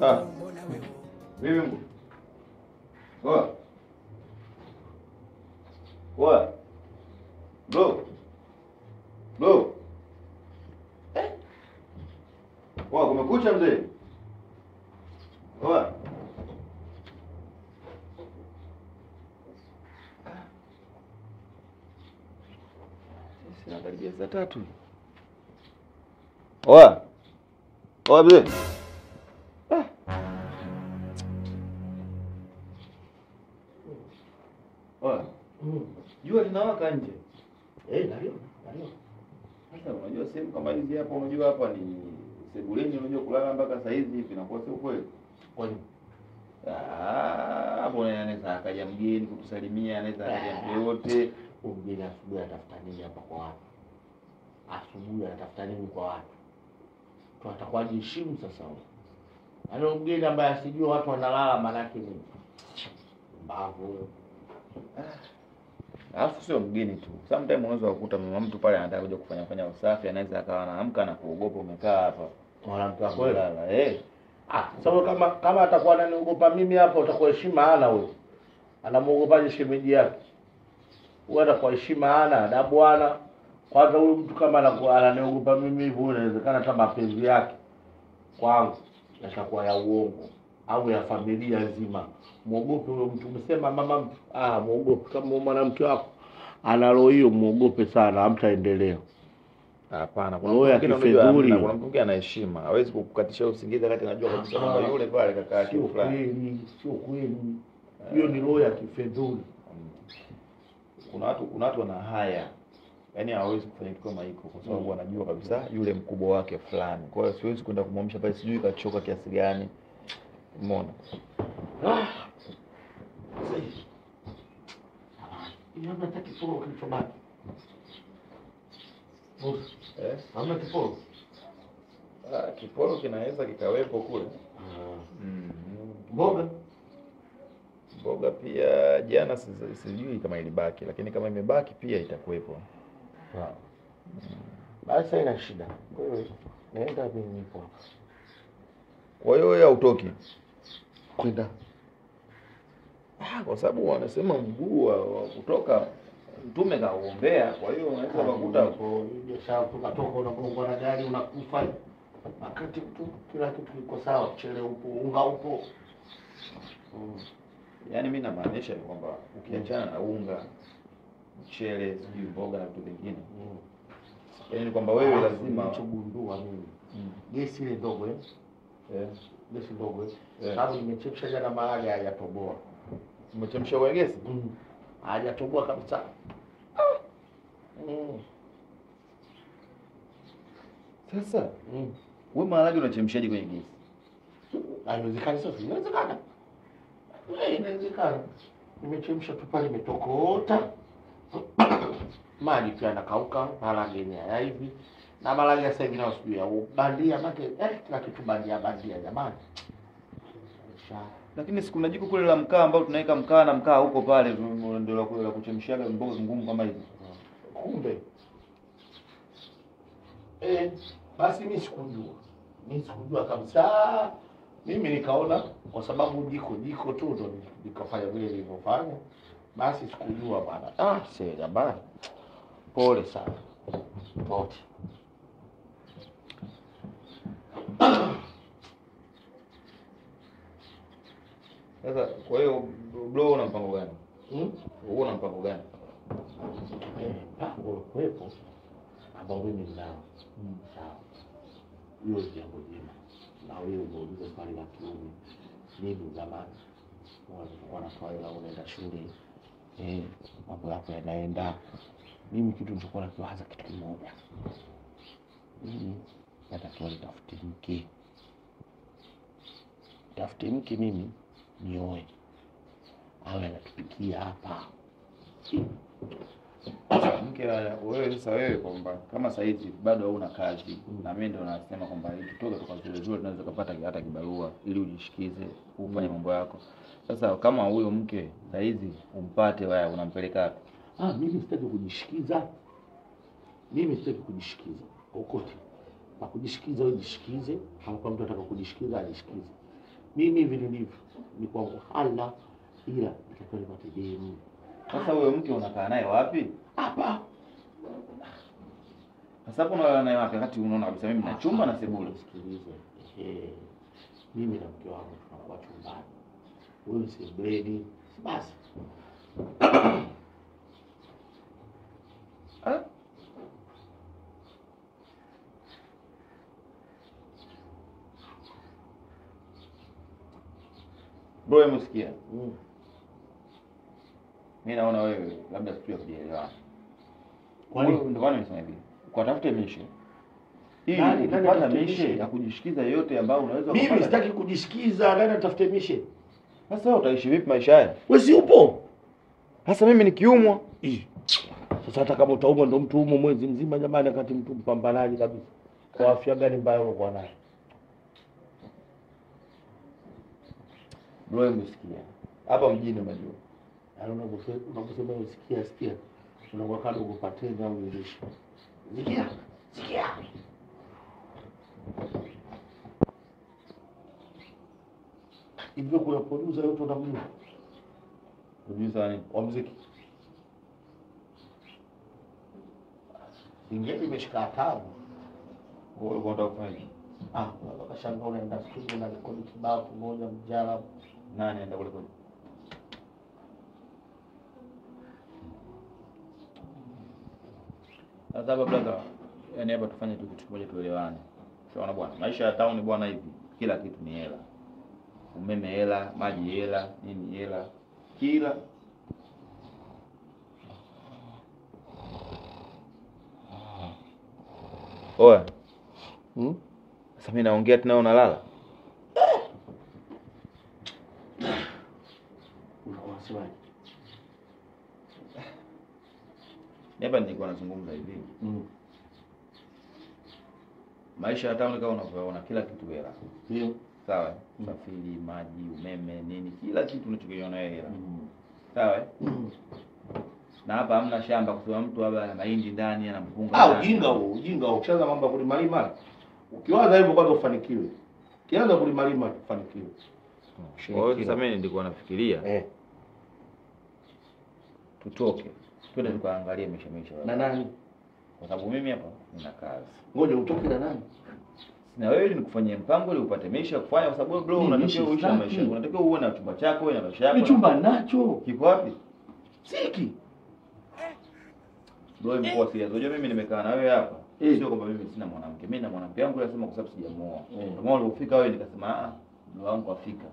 Ah. Vipi? Oa. Oa. Bro. Bro. Oa, kumekucha mzee. Oa. Sina karibia saa 3. Oa. Oa mzee. Oa. Jua linawaka nje. Ndio. Sasa unajua sehemu kama hizi hapa, unajua hapa ni sebuleni, unajua kulala mpaka saa hizi hivi inakuwa sio kweli. Kwa nini? Hapo anaweza akaja mgeni kutusalimia, anaweza akaja mtu yote. Mgeni asubuhi atafuta nini hapa kwa watu? Asubuhi atafuta nini kwa watu? Tunatakuwa jiheshimu sasa. Ana mgeni ambaye asijue watu wanalala maana yake nini? Mbavu. Alafu sio mgeni tu. Sometimes unaweza kukuta mama mtu pale anataka kuja kufanya usafi, anaweza akawa anaamka na kuogopa umekaa hapa. Mwanamke wa kweli. Sababu Kama atakuwa ananiogopa mimi hapa utakuwa heshima hana wewe. Anamuogopaje shemeji yake? Wewe atakuwa heshima hana, adabu hana. Kwanza huyu mtu kama ananiogopa mimi hivyo inawezekana hata mapenzi yake kwangu yatakuwa ya uongo au ya familia nzima. Muogope huyo mtu. Umesema mama mtu. Muogope. Kama mwanamke wako ana roho hiyo muogope sana, hamtaendelea. Hapana, kuna mtu mwingine ana heshima. Hawezi kukukatisha usingizi wakati anajua kabisa kwamba yule pale kaka yake fulani. Sio kweli. Hiyo ni roho ya kifedhuli. Kuna watu wana haya. Yaani hawezi kufanya kitu kama hiko kwa sababu anajua kabisa yule mkubwa wake fulani. Kwa hiyo siwezi kwenda kumwamsha pale, sijui kachoka kiasi gani. Umeona? Hamna hata kiporo kilichobaki. Hamna kiporo. Kiporo kinaweza kikawepo kule. Mboga pia jana sijui kama ilibaki, lakini kama imebaki pia itakuwepo. Basi haina shida. Naenda mimi nipo. Kwa hiyo wewe hautoki kwenda? Kwa sababu wanasema mguu wa kutoka mtume kaombea, kwa hiyo unaweza kukuta hapo biashara tukatoka unagonga na gari unakufa. Wakati mtu kila kitu kiko sawa, mchele upo, unga upo. Yaani mimi namaanisha kwamba ukiachana na unga, mchele, sijui mboga na vitu vingine. Yaani kwamba wewe lazima uchogundua mimi. Gesi ile ndogo gesi ndogo. Sababu nimechemsha jana mahali hayatoboa. Umechemsha kwa gesi? Hajatoboa kabisa. Sasa wewe maharage unachemshaje kwenye gesi? Haiwezekani sasa, inawezekana. Inawezekana. Nimechemsha tu pale imetokota. Maji pia yanakauka, maharage yenyewe hivi. Na maharage sasa hivi na usijui au bandia make, kila kitu bandia jamani. Lakini siku na jiko kule la mkaa ambao tunaweka mkaa na mkaa huko pale ndio la kuchemshiaga mboga ngumu kama hivi. Kumbe. Basi mimi sikujua kabisa. Mimi nikaona kwa sababu jiko tu ndo nikafanya vile nilivyofanya. Basi sikujua bwana. Sasa bwana. Pole sana. Pole. Sasa kwa hiyo bro una mpango gani? Una mpango gani? Mpango kwepo ambao mimi ninao. Sawa. Hiyo jambo jema. Na wewe unauliza swali la kiume. Mimi zamani walikuwa wanatoa hela unaenda shule. Mambo yako yanaenda. Mimi kitu nilikuwa nakiwaza kitu kimoja. Natakiwa nitafute mke. Tafute mke mimi nioe. Awe anatupikia hapa. Mke wewe kwamba kama sasa hivi bado hauna kazi na mimi ndo nasema kwamba ikitoka toka zile tunaweza kupata hata kibarua ili ujishikize ufanye mambo yako. Sasa kama huyo mke sasa hizi umpate wewe unampeleka wapi? Mimi sitaki kujishikiza. Kokote. Pa kujishikiza wewe jishikize, kama mtu anataka kujishikiza ajishikize. Mimi hivi nilivyo ni kwa hala, ila nitakuwa nipate demu. Sasa wewe mke unakaa naye wapi? Hapa. Sasa hapo unalala naye wapi wakati unaona kabisa mimi na chumba na sebule? Sikiliza. Mimi na mke wangu tunakuwa chumbani. Wewe sebuleni. Basi. Bro, msikia. Mimi naona wewe labda sio kujielewa. Kwani ndio maana nimesema hivi. Kwa tafute mishe. Ili ukipata mishe ya kujishikiza yote ambayo unaweza kupata. Mimi sitaki kujishikiza, nani atafute mishe? Sasa wewe utaishi vipi maisha haya? Wewe si upo? Sasa mimi nikiumwa. Sasa hata kama utaumwa ndo mtu umwe mwezi mzima jamani, wakati mtu mpambanaji kabisa. Kwa afya gani mbaya uko nayo? Bro, msikia. Hapa mjini unajua. Unaposema usikia. Unakuwa kama ukupatenda au ndishi. Sikia. Hivyo kuna producer yote unamjua? Producer nani? Wa muziki. Ingeni imeshika tabu. Wewe unataka kufanya? Wakashangaa unaenda studio na rekodi kibao kimoja mjala. Nani anaenda kurekodi? Sasa brother, yani hapa tufanye tu kitu kimoja tuelewane. Sawa bwana. Maisha ya town bwana hivi, kila kitu ni hela. Umeme hela, maji hela, nini hela. Kila Oya. Sasa mimi naongea tena unalala? Unasemaje? Hapa nilikuwa nazungumza hivi. Maisha ya town kama unavyoona kila kitu hela. Ndio. Sawa? Usafiri, maji, umeme, nini, kila kitu unachokiona hela. Sawa? Na hapa hamna shamba kwa mtu hapa ana mahindi ndani ana mpunga. Ujinga huo. Ukishaanza mambo ya kulimalima. Ukiwaza hivyo kwanza ufanikiwe. Ukianza kulimalima ufanikiwe. Kwa hiyo sasa mimi nilikuwa nafikiria tutoke. Twende tukaangalie misha. Na nani? Kwa sababu mimi hapa nina kazi. Ngoja utoke na nani? Na wewe ili nikufanyie mpango ili upate maisha kufanya kwa sababu bro unatakiwa uishi maisha. Unatakiwa uwe na chumba chako, na maisha yako. Ni chumba nacho. Kiko wapi? Siki. Bro mpoa serious. Unajua mimi nimekaa na wewe hapa. Sio kwamba mimi sina mwanamke. Mimi na mwanamke wangu nasema kwa sababu sijamuoa. Ndio maana ulipofika wewe nikasema ndio wangu afika.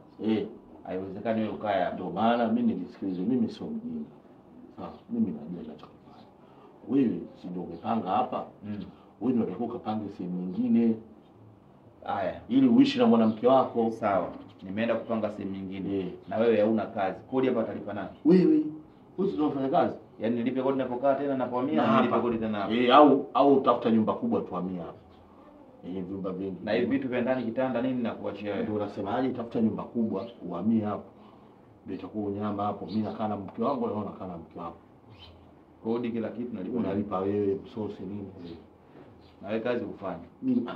Haiwezekani wewe ukae hapo. Ndio maana mimi nilisikilize, mimi sio mjinga. Sawa, mimi najua ninachokifanya. Wewe si ndio umepanga hapa? Wewe ndio unataka upange sehemu nyingine. Haya, ili uishi na mwanamke wako. Sawa. Nimeenda kupanga sehemu nyingine. Na wewe hauna kazi. Kodi hapa atalipa nani? Wewe ndio unafanya kazi. Yaani nilipe kodi ninapokaa tena napohamia, nilipe kodi tena hapo. Au utafuta nyumba kubwa tuhamia hapo. Vyumba vingi. Na hivi vitu vya ndani kitanda nini na kuachia wewe. Ndio unasemaje tafuta nyumba kubwa uhamie hapo. Ndio itakuwa unyama hapo. Mimi nakaa na mke wangu na nakaa na mke wako. Kodi kila kitu unalipa wewe, msosi nini. Na wewe kazi ufanye. Mimi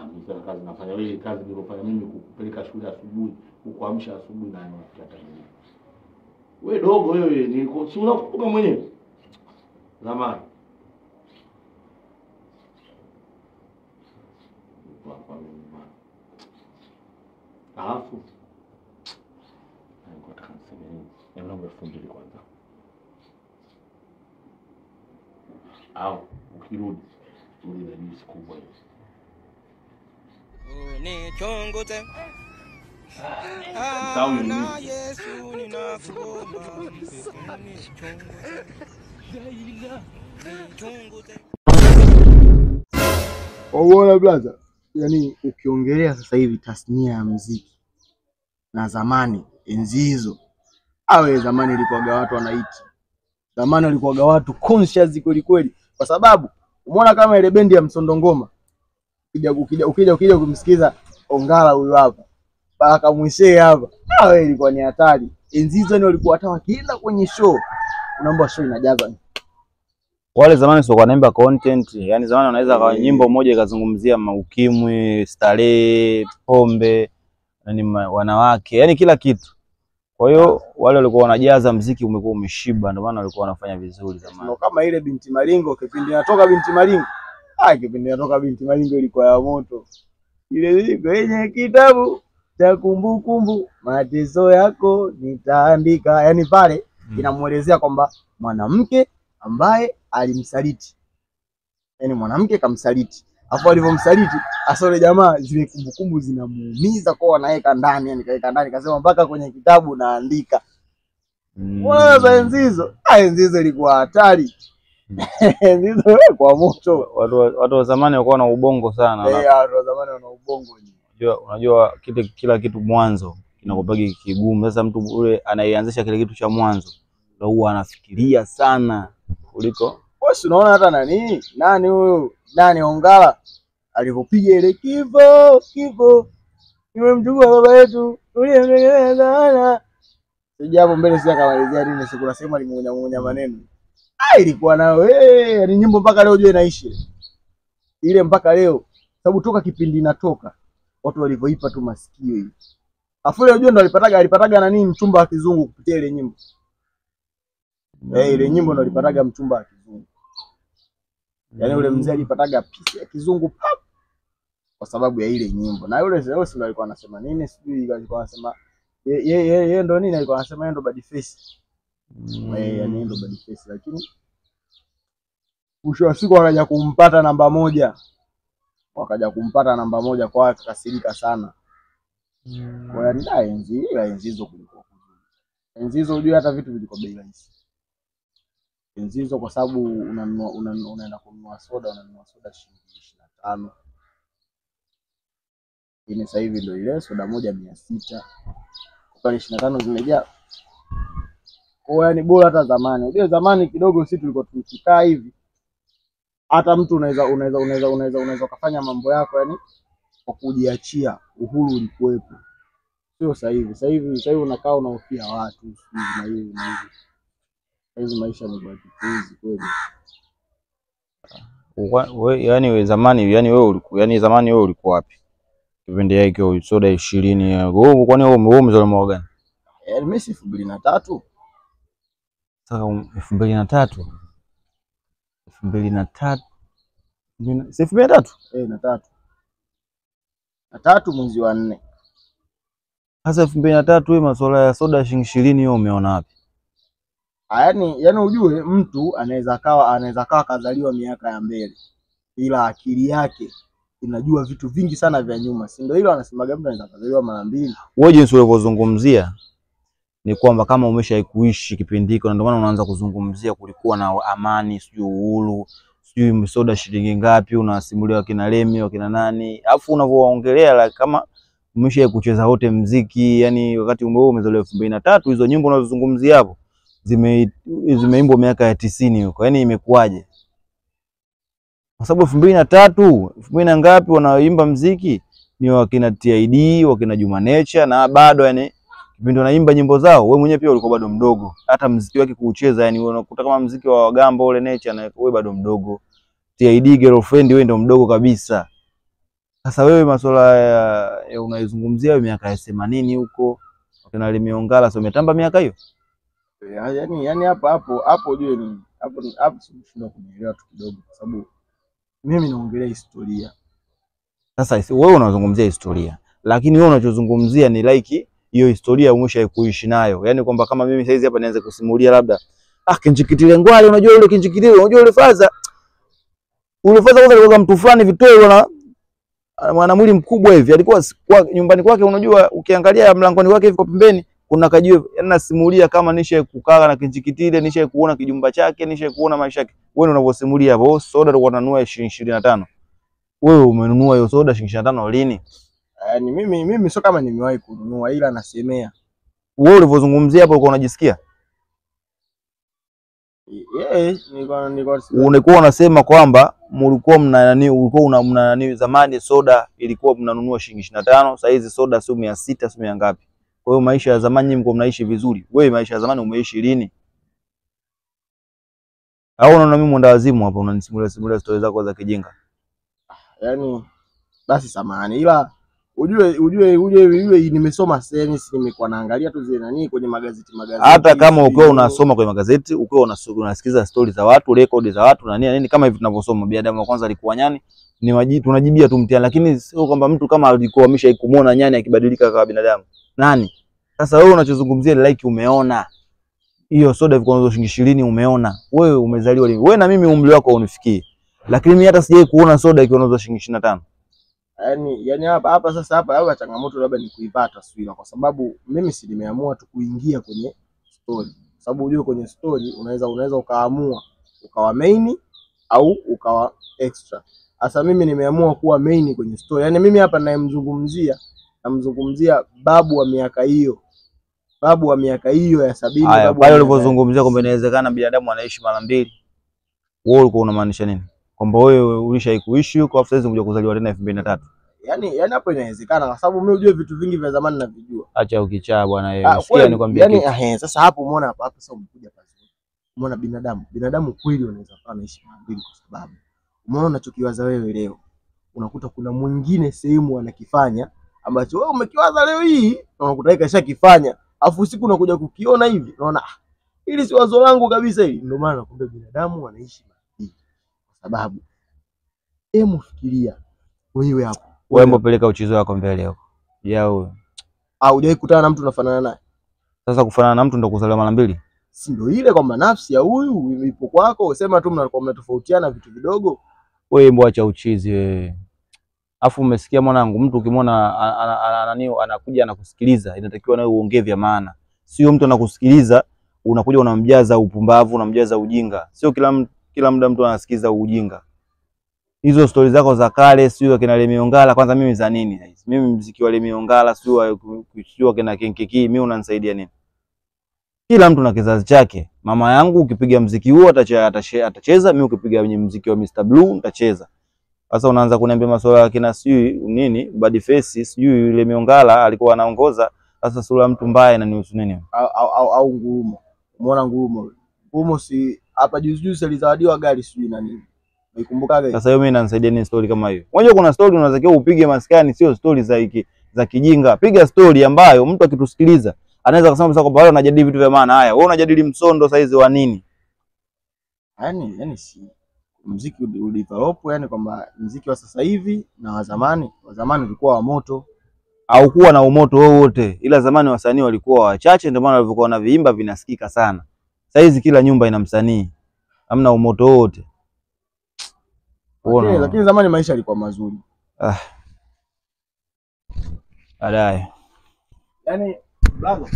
kazi nafanya. Wewe kazi nilofanya mimi kukupeleka shule asubuhi, kukuamsha asubuhi na hata nini. Wewe dogo wewe ni si unakumbuka mwenyewe? Zamani. Kwa mimi bwana. Alafu nilikuwa nataka niseme nini? Hebu naomba fundiri kwanza. Au ukirudi uli na jinsi kubwa hiyo. Unichunguze. Na Yesu ninakuomba. Unichunguze. Unaona brother, yani ukiongelea sasa hivi tasnia ya muziki na zamani enzi hizo, zamani ilikuwaga watu wanaiti. Zamani walikuwaga watu conscious kweli kweli, kwa sababu umeona kama ile bendi ya Msondo Ngoma ukija kumsikiza Ongala huyu hapa mpaka Mwishe hapa, ilikuwa ni hatari. Enzi hizo ni walikuwa hata wakienda kwenye show unaomba show inajaza. Wale zamani sio wanaimba content, yani zamani wanaweza kwa nyimbo moja ikazungumzia ukimwi, starehe, pombe, yani wanawake, yani kila kitu. Kwa hiyo wale walikuwa wanajaza mziki umekuwa umeshiba, ndio maana walikuwa wanafanya vizuri zamani. Ndio kama ile Binti Malingo, kipindi inatoka Binti Malingo. Kipindi inatoka Binti Malingo ilikuwa ya moto. Ile kwenye kitabu cha kumbukumbu mateso yako nitaandika. Yaani pale inamuelezea kwamba mwanamke ambaye alimsaliti. Yaani mwanamke kamsaliti. Hapo alivyomsaliti, asole jamaa zile kumbukumbu zinamuumiza kwa anaweka ndani, yani kaeka ndani kasema mpaka kwenye kitabu naandika. Mbona enzi hizo? Enzi hizo ilikuwa hatari. Enzi hizo kwa moto. Watu wa zamani walikuwa na ubongo sana. Watu wa zamani wana ubongo. Unajua kila kitu mwanzo kinakupagi kigumu. Sasa mtu ule anaianzisha kile kitu cha mwanzo ndio huwa anafikiria sana kuliko wewe. Unaona hata nani huyo Ongala alipopiga ile kifo nimemchukua baba yetu tuliendelea sana. Sijapo mbele sija kamalizia nini, siku nasema limunya maneno. Ilikuwa nao ni nyimbo mpaka leo jua inaishi. Ile mpaka leo sababu toka kipindi inatoka watu walivyoipa tu masikio hivi. Afu ile unajua ndo alipataga nani mchumba wa kizungu kupitia ile nyimbo. Ile nyimbo ndo alipataga mchumba wa kizungu. Yaani ule mzee alipataga pisi ya kizungu kwa sababu ya ile nyimbo. Na yule sio alikuwa anasema nini sijui, alikuwa anasema yeye ndo nini, alikuwa anasema yeye ndo bad face. Yaani ndo bad face, lakini mwisho wa siku wakaja kumpata namba moja. Kwa akakasirika sana. Kwa hiyo enzi hizo kulikuwa kuzuri. Enzi hizo unajua hata vitu vilikuwa bei rahisi. Enzi hizo kwa sababu unaenda kununua soda shilingi 25. Ini sasa hivi ndio ile soda moja 600. Kwa 25 zimejaa. Kwa yani bora hata zamani. Unajua zamani kidogo sisi tulikuwa tukikaa hivi. Hata mtu unaweza kufanya mambo yako yani kwa kujiachia, uhuru ulikuwepo. Sio sasa hivi. Sasa hivi unakaa unahofia watu na hivi. Hizo maisha ni baki kweli. Yaani zamani wewe ulikuwa wapi? Kipindi yake soda 20. Wewe kwani wewe umezaliwa mwaka gani? Mimi 2003. Sasa 2003. 2003. 2003. Na 3 mwezi wa 4. Sasa 2003 wewe masuala ya soda shilingi 20 wewe umeona wapi? Yaani ujue mtu anaweza kawa kazaliwa miaka ya mbele, ila akili yake inajua vitu vingi sana vya nyuma. Si ndio hilo anasemaga mtu anaweza kazaliwa mara 2. Wewe jinsi ulivyozungumzia ni kwamba kama umeshaikuishi kipindi hiko, ndio maana unaanza kuzungumzia kulikuwa na amani, sijui uhuru, sijui soda shilingi ngapi, unasimulia kina Lemi wakina nani. Alafu unavyoongelea kama umeshaikucheza wote muziki, yani wakati wewe umezaliwa 2003, hizo nyimbo unazozungumzia hapo zimeimbwa miaka ya 90 huko. Yaani imekuaje? Kwa sababu 2003, 2000 ngapi wanaimba muziki ni wakina TID, wakina Juma Nature, na bado yani kipindi wanaimba nyimbo zao wewe mwenyewe pia ulikuwa bado mdogo. Hata muziki wake kuucheza yani unakuta kama muziki wa Wagambo ule Nature na wewe bado mdogo. TID Girlfriend wewe ndio mdogo kabisa. Sasa wewe masuala ya unaizungumzia miaka ya 80 huko wakina Lemi Ongala sio umetamba miaka hiyo? Yaani hapo ujue ni hapo sio kunielewa tu kidogo, kwa sababu mimi naongelea historia. Sasa wewe unazungumzia historia, lakini wewe unachozungumzia ni like hiyo historia umeshaikuishi nayo. Yaani kwamba kama mimi saizi hapa nianze kusimulia labda Kinjikitile Ngwale, unajua yule Kinjikitile, unajua yule Faza kwanza alikuwa mtu fulani Vitoi mwana mwili mkubwa hivi. Alikuwa nyumbani kwake, unajua ukiangalia mlangoni kwake hivi kwa pembeni kuna kajiwe. Yaani nasimulia kama nisha kukaa na Kinjikitile, nisha kuona kijumba chake, nisha kuona maisha yake. Wewe unavyosimulia hapo, soda tulikuwa tunanunua 25. Wewe umenunua hiyo soda 25 lini? Yaani mimi sio kama nimewahi kununua, ila nasemea. Wewe ulivyozungumzia hapo ulikuwa unajisikia? Ulikuwa unasema kwamba mlikuwa ulikuwa mna zamani soda ilikuwa mnanunua shilingi 25, sasa hizi soda sio 600, sio ngapi. Kwa hiyo maisha ya zamani mko mnaishi vizuri. Wewe maisha ya zamani umeishi lini? Au unaona mimi mwenda wazimu hapa unanisimulia stories zako za kijinga? Yaani basi samahani, ila ujue nimesoma sense, nimekuwa naangalia tu zile nani kwenye magazeti. Hata kama ukiwa unasoma kwenye magazeti, ukiwa unasikiza stori za watu, rekodi za watu na nini kama hivi tunavyosoma, binadamu wa kwanza alikuwa nyani, ni majibu tunajibia tu mtihani, lakini sio kwamba mtu kama alikuwa ameshaikumona nyani akibadilika kama binadamu. Nani? Sasa wewe unachozungumzia like umeona hiyo soda ilikuwa shilingi 20 umeona. Wewe umezaliwa lini? Wewe na mimi umri wako unifikie. Lakini mimi hata sijai kuona soda ikiwa inauzwa shilingi 25. Yaani hapa sasa hapa changamoto labda ni kuipata taswira, kwa sababu mimi si nimeamua tu kuingia kwenye story. Sababu unajua kwenye story unaweza ukaamua ukawa main au ukawa extra. Sasa mimi nimeamua kuwa main kwenye story. Yaani mimi hapa namzungumzia babu wa miaka hiyo. Babu wa miaka hiyo ya 70. Haya, pale ulipozungumzia kwamba inawezekana binadamu anaishi mara mbili, wewe ulikuwa unamaanisha nini? Kwamba wewe ulishaikuishi huko afu sasa unakuja kuzaliwa tena 2003? Yaani hapo inawezekana, kwa sababu mimi unajua vitu vingi vya zamani navijua. Acha ukichaa bwana wewe. Sikia nikwambie yaani sasa hapo umeona hapa sasa umekuja pazuri. Umeona binadamu kweli wanaweza kuwa anaishi mara mbili, kwa sababu umeona unachokiwaza wewe leo unakuta kuna mwingine sehemu anakifanya ambacho wewe umekiwaza leo hii na unakuta kashakifanya, afu usiku unakuja kukiona hivi unaona hili si wazo langu kabisa hili. Ndio maana nakwambia binadamu wanaishi mara mbili, kwa sababu fikiria wewe hapo, wewe mbopeleka uchizo wako mbele huko yao, au hujawahi kukutana na mtu unafanana naye. Sasa kufanana na mtu ndio kuzaliwa mara mbili? Si ndio ile kwamba nafsi ya huyu ipo kwako, usema tu mnakuwa mnatofautiana vitu vidogo. Wewe mbona acha uchizi wewe. Afu umesikia mwanangu, mtu ukimwona anakuja anakusikiliza, inatakiwa nawe uongee vya maana. Sio mtu anakusikiliza unakuja unamjaza upumbavu, unamjaza ujinga. Sio kila muda mtu anasikiza ujinga. Hizo stori zako za kale, sio kina Lemiongala, kwanza mimi za nini hizi? Mimi muziki wa Lemiongala sio kina Kenkeki, mimi unanisaidia nini? Kila mtu na kizazi chake. Mama yangu ukipiga muziki huo atacheza, mimi ukipiga muziki wa Mr Blue nitacheza. Sasa unaanza kuniambia masuala ya kina sijui nini, bad face, sijui yule Miongala alikuwa anaongoza. Sasa sura mtu mbaya inanihusu nini? Au Ngurumo. Umeona Ngurumo si hapa juzi alizawadiwa gari sijui na nini. Nikumbuka gari. Sasa hiyo mimi inanisaidia nini story kama hiyo? Unajua kuna story unatakiwa upige maskani, sio story za kijinga. Piga story ambayo mtu akitusikiliza anaweza kusema sasa kwamba wale wanajadili vitu vya maana. Haya, wewe unajadili msondo saizi wa nini? Yaani si muziki ulidevelop, yani kwamba muziki wa sasa hivi na wa zamani ulikuwa wa moto, au kuwa na umoto wowote, ila zamani wasanii walikuwa wachache, ndio maana walivyokuwa na viimba vinasikika sana. Sasa hizi kila nyumba ina msanii, hamna umoto wote. Okay, lakini zamani maisha yalikuwa mazuri. Baadaye. Yaani brother